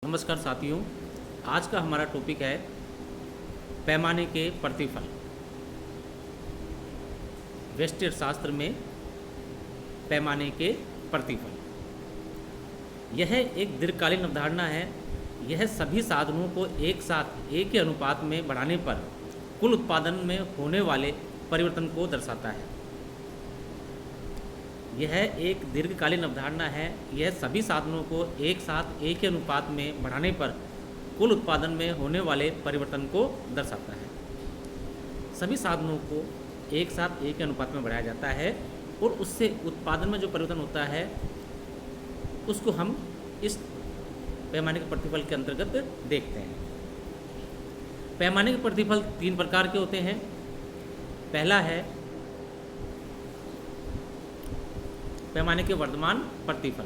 नमस्कार साथियों, आज का हमारा टॉपिक है पैमाने के प्रतिफल। व्यष्टि शास्त्र में पैमाने के प्रतिफल यह एक दीर्घकालीन अवधारणा है। यह सभी साधनों को एक साथ एक ही अनुपात में बढ़ाने पर कुल उत्पादन में होने वाले परिवर्तन को दर्शाता है। यह एक दीर्घकालीन अवधारणा है। यह सभी साधनों को एक साथ एक ही अनुपात में बढ़ाने पर कुल उत्पादन में होने वाले परिवर्तन को दर्शाता है। सभी साधनों को एक साथ एक ही अनुपात में बढ़ाया जाता है और उससे उत्पादन में जो परिवर्तन होता है उसको हम इस पैमाने के प्रतिफल के अंतर्गत देखते हैं। पैमाने के प्रतिफल तीन प्रकार के होते हैं। पहला है पैमाने के वर्तमान प्रतिफल।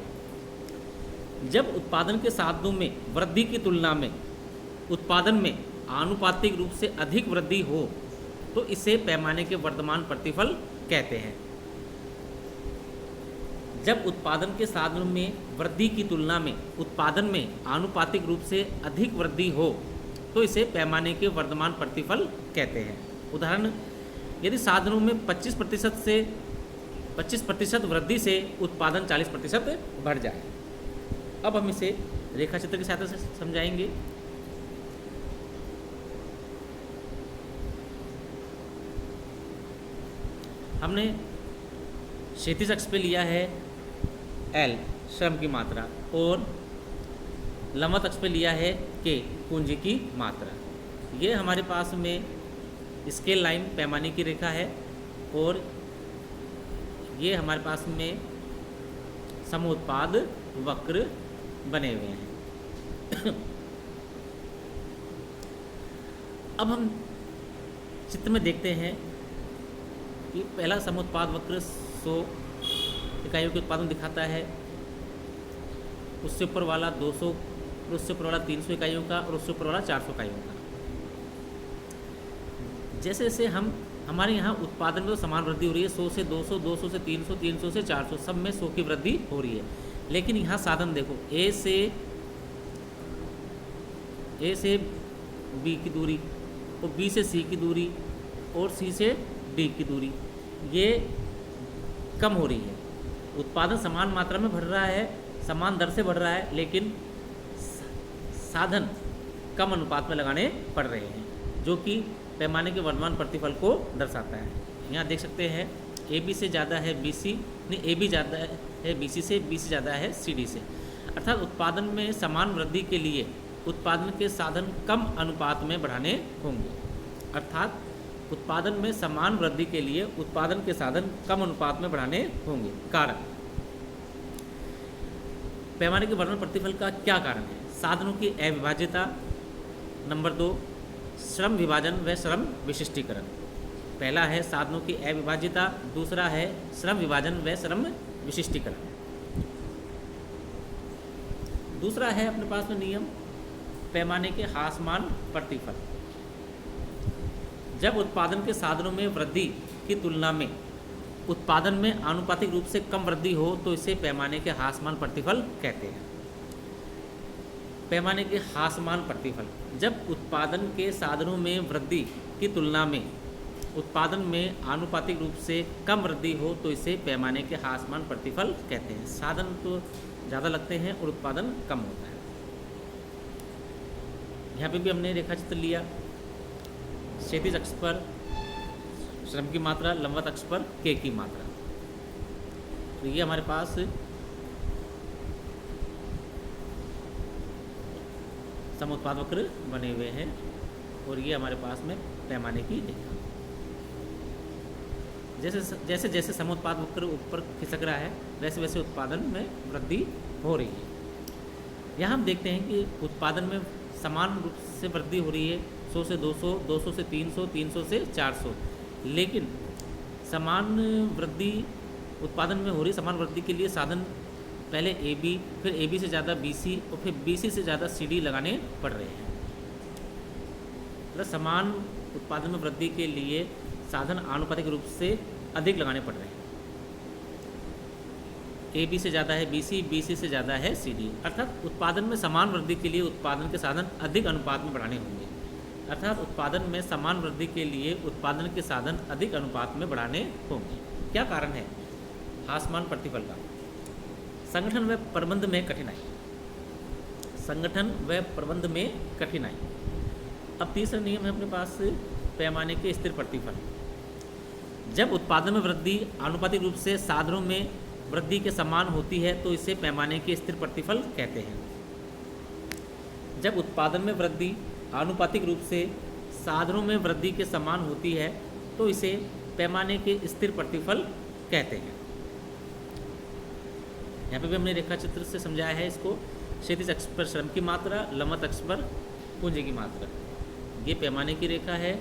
जब उत्पादन के साधनों में वृद्धि की तुलना में उत्पादन में आनुपातिक रूप से अधिक वृद्धि हो तो इसे पैमाने के वर्तमान प्रतिफल कहते हैं। जब उत्पादन के साधनों में वृद्धि की तुलना में उत्पादन में आनुपातिक रूप से अधिक वृद्धि हो तो इसे पैमाने के वर्तमान प्रतिफल कहते हैं। उदाहरण, यदि साधनों में 25% वृद्धि से उत्पादन 40% बढ़ जाए। अब हम इसे रेखाचित्र की सहायता से समझाएंगे। हमने क्षैतिज अक्ष पे लिया है L श्रम की मात्रा और लंबवत अक्ष पे लिया है K पूंजी की मात्रा। ये हमारे पास में स्केल लाइन पैमाने की रेखा है और ये हमारे पास में समोत्पाद वक्र बने हुए हैं। अब हम चित्र में देखते हैं कि पहला समोत्पाद वक्र 100 इकाइयों के उत्पादन दिखाता है, उससे ऊपर वाला 200 और उससे ऊपर वाला 300 इकाइयों का और उससे ऊपर वाला 400 इकाइयों का। जैसे जैसे हमारे यहाँ उत्पादन में तो समान वृद्धि हो रही है, 100 से 200, 200 से 300, 300 से 400, सब में 100 की वृद्धि हो रही है। लेकिन यहाँ साधन देखो, ए से बी की दूरी और बी से सी की दूरी और सी से डी की दूरी ये कम हो रही है। उत्पादन समान मात्रा में बढ़ रहा है, समान दर से बढ़ रहा है, लेकिन साधन कम अनुपात में लगाने पड़ रहे हैं, जो कि पैमाने के वर्तमान प्रतिफल को दर्शाता है। यहाँ देख सकते हैं ए बी से ज़्यादा है बी सी, नहीं ए बी ज़्यादा है बी सी से ज़्यादा है सी डी से। अर्थात उत्पादन में समान वृद्धि के लिए उत्पादन के साधन कम अनुपात में बढ़ाने होंगे। अर्थात उत्पादन में समान वृद्धि के लिए उत्पादन के साधन कम अनुपात में बढ़ाने होंगे। कारण, पैमाने के वर्तमान प्रतिफल का क्या कारण है? साधनों की अविभाज्यता। नंबर 2, श्रम विभाजन व श्रम विशिष्टीकरण। पहला है साधनों की अविभाज्यता, दूसरा है श्रम विभाजन व श्रम विशिष्टीकरण। दूसरा है अपने पास में नियम पैमाने के ह्रासमान प्रतिफल। जब उत्पादन के साधनों में वृद्धि की तुलना में उत्पादन में आनुपातिक रूप से कम वृद्धि हो तो इसे पैमाने के ह्रासमान प्रतिफल कहते हैं। पैमाने के ह्रासमान प्रतिफल, जब उत्पादन के साधनों में वृद्धि की तुलना में उत्पादन में आनुपातिक रूप से कम वृद्धि हो तो इसे पैमाने के ह्रासमान प्रतिफल कहते हैं। साधन तो ज़्यादा लगते हैं और उत्पादन कम होता है। यहाँ पे भी हमने रेखाचित्र लिया, क्षैतिज अक्ष पर श्रम की मात्रा, लंबवत अक्ष पर K की मात्रा। तो ये हमारे पास समोत्पाद वक्र बने हुए हैं और ये हमारे पास में पैमाने की रेखा। जैसे जैसे समोत्पाद वक्र ऊपर खिसक रहा है वैसे वैसे उत्पादन में वृद्धि हो रही है। यहाँ हम देखते हैं कि उत्पादन में समान रूप से वृद्धि हो रही है, 100 से 200, 200 से 300, 300 से 400। लेकिन समान वृद्धि उत्पादन में हो रही, समान वृद्धि के लिए साधन पहले ए बी, फिर ए बी से ज़्यादा बी सी और फिर बी सी से ज़्यादा सी डी लगाने पड़ रहे हैं। मतलब समान उत्पादन में वृद्धि के लिए साधन आनुपातिक रूप से अधिक लगाने पड़ रहे हैं। ए बी से ज़्यादा है बी सी से ज़्यादा है सी डी। अर्थात उत्पादन में समान वृद्धि के लिए उत्पादन के साधन अधिक अनुपात में बढ़ाने होंगे। अर्थात उत्पादन में समान वृद्धि के लिए उत्पादन के साधन अधिक अनुपात में बढ़ाने होंगे। क्या कारण है? हासमान प्रतिफल का। संगठन व प्रबंध में कठिनाई। संगठन व प्रबंध में कठिनाई। अब तीसरा नियम है अपने पास पैमाने के स्थिर प्रतिफल। जब उत्पादन में वृद्धि आनुपातिक रूप से साधनों में वृद्धि के समान होती है तो इसे पैमाने के स्थिर प्रतिफल कहते हैं। जब उत्पादन में वृद्धि आनुपातिक रूप से साधनों में वृद्धि के समान होती है तो इसे पैमाने के स्थिर प्रतिफल कहते हैं। यहाँ पे भी हमने रेखा चित्र से समझाया है इसको। क्षैतिज अक्ष पर श्रम की मात्रा, लंबवत अक्ष पर पूंजी की मात्रा। ये पैमाने की रेखा है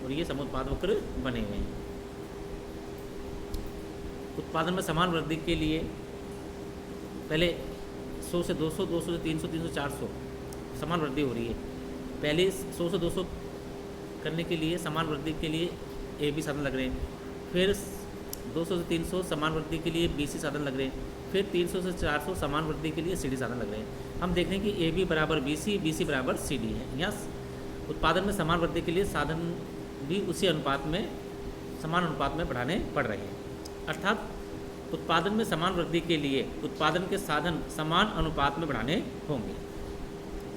और ये समुत्पाद वक्र बने हुए हैं। उत्पादन में समान वृद्धि के लिए पहले 100 से 200, 200 से 300, 300 से 400 समान वृद्धि हो रही है। पहले 100 से 200 करने के लिए समान वृद्धि के लिए ए बी साधन लग रहे हैं। फिर 200 से 300 समान वृद्धि के लिए बी सी साधन लग रहे हैं। फिर 300 से 400 समान वृद्धि के लिए सी डी साधन लग रहे हैं। हम देख रहे हैं कि ए बी बराबर बी सी बराबर सी डी है। यहाँ उत्पादन में समान वृद्धि के लिए साधन भी उसी अनुपात में समान अनुपात में बढ़ाने पड़ रहे हैं। अर्थात उत्पादन में समान वृद्धि के लिए उत्पादन के साधन समान अनुपात में बढ़ाने होंगे।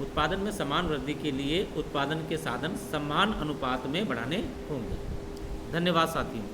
उत्पादन में समान वृद्धि के लिए उत्पादन के साधन समान अनुपात में बढ़ाने होंगे। धन्यवाद साथियों।